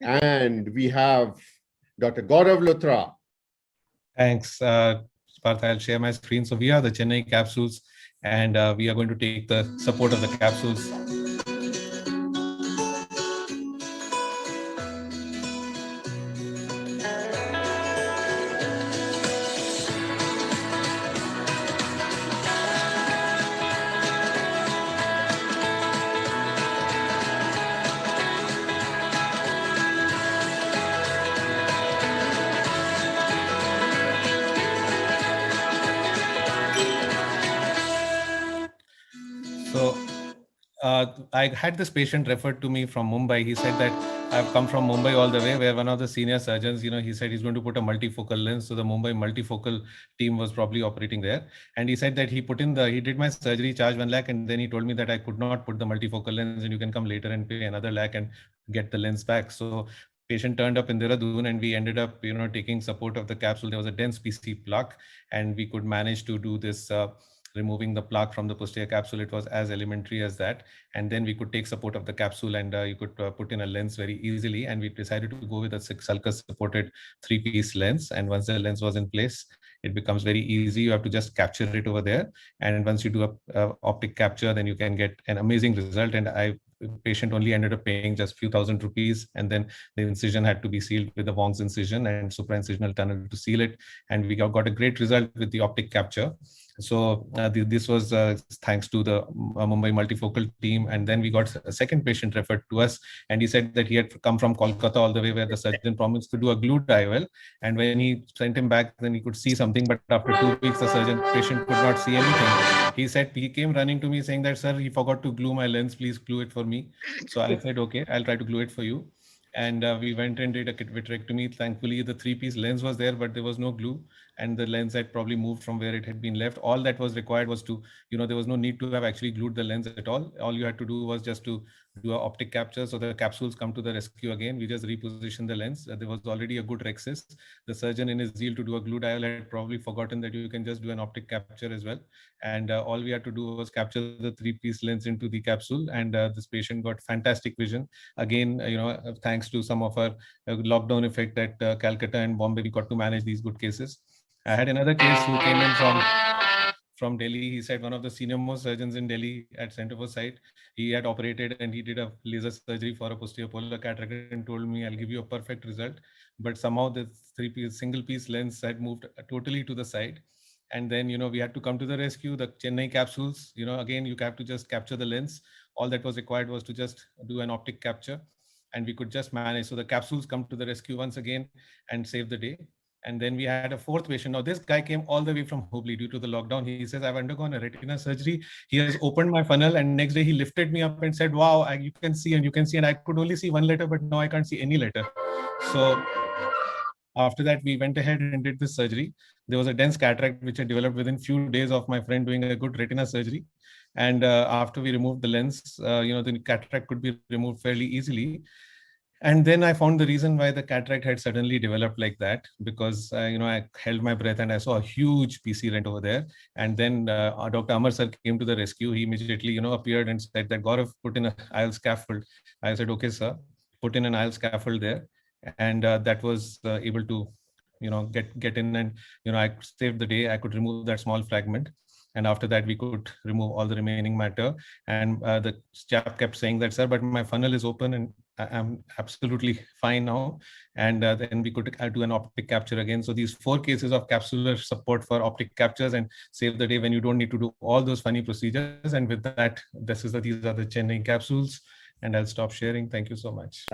And we have Dr. Gaurav Luthra. Thanks, Partha. I'll share my screen. So we are the Chennai capsules, and we are going to take the support of the capsules. So I had this patient referred to me from Mumbai. He said that I've come from Mumbai all the way, where one of the senior surgeons, he said he's going to put a multifocal lens. So the Mumbai multifocal team was probably operating there. And he said that he did my surgery, charged 1 lakh. And then he told me that I could not put the multifocal lens and you can come later and pay another lakh and get the lens back. So patient turned up in Dehradun and we ended up, taking support of the capsule. There was a dense PC plaque and we could manage to do this removing the plaque from the posterior capsule. It was as elementary as that. And then we could take support of the capsule and you could put in a lens very easily. And we decided to go with a sulcus supported 3-piece lens. And once the lens was in place, it becomes very easy. You have to just capture it over there. And once you do a optic capture, then you can get an amazing result. And patient only ended up paying just few thousand rupees, and then the incision had to be sealed with the Wong's incision and supraincisional tunnel to seal it, and we got a great result with the optic capture. So this was thanks to the Mumbai multifocal team. And then we got a second patient referred to us, and he said that he had come from Kolkata all the way, where the surgeon promised to do a glued IOL, and when he sent him back, then he could see something, but after 2 weeks the patient could not see anything. He said he came running to me saying that, sir, he forgot to glue my lens, please glue it for me. So I said, okay, I'll try to glue it for you. And we went and did a vitrectomy. Thankfully, the 3-piece lens was there, but there was no glue, and the lens had probably moved from where it had been left. All that was required was to, there was no need to have actually glued the lens at all. All you had to do was just to do an optic capture. So the capsules come to the rescue again. We just reposition the lens. There was already a good rhexis. The surgeon, in his zeal to do a glued IOL, had probably forgotten that you can just do an optic capture as well. And all we had to do was capture the 3-piece lens into the capsule, and this patient got fantastic vision. Again, thanks to some of our lockdown effect at Calcutta and Bombay, we got to manage these good cases. I had another case who came in from Delhi. He said one of the senior most surgeons in Delhi at Center for Sight, he had operated and he did a laser surgery for a posterior polar cataract and told me, I'll give you a perfect result. But somehow the 3-piece single-piece lens had moved totally to the side. And then, we had to come to the rescue. The Chennai capsules, again, you have to just capture the lens. All that was required was to just do an optic capture, and we could just manage. So the capsules come to the rescue once again and save the day. And then we had a fourth patient. Now, this guy came all the way from Hubli due to the lockdown. He says, I've undergone a retina surgery. He has opened my funnel, and next day he lifted me up and said, wow, you can see, and you can see. And I could only see one letter, but now I can't see any letter. So after that, we went ahead and did this surgery. There was a dense cataract which had developed within few days of my friend doing a good retina surgery. And after we removed the lens, the cataract could be removed fairly easily. And then I found the reason why the cataract had suddenly developed like that, because, I held my breath and I saw a huge PC rent over there. And then Dr. Amar sir came to the rescue. He immediately, appeared and said that Gaurav, put in an IOL scaffold. I said, okay, sir, put in an IOL scaffold there. And that was able to, get in, and, I saved the day. I could remove that small fragment. And after that, we could remove all the remaining matter. And the chap kept saying that, sir, but my funnel is open and I'm absolutely fine now. And then we could do an optic capture again. So these 4 cases of capsular support for optic captures and save the day when you don't need to do all those funny procedures. And with that, these are the Chennai capsules. And I'll stop sharing. Thank you so much.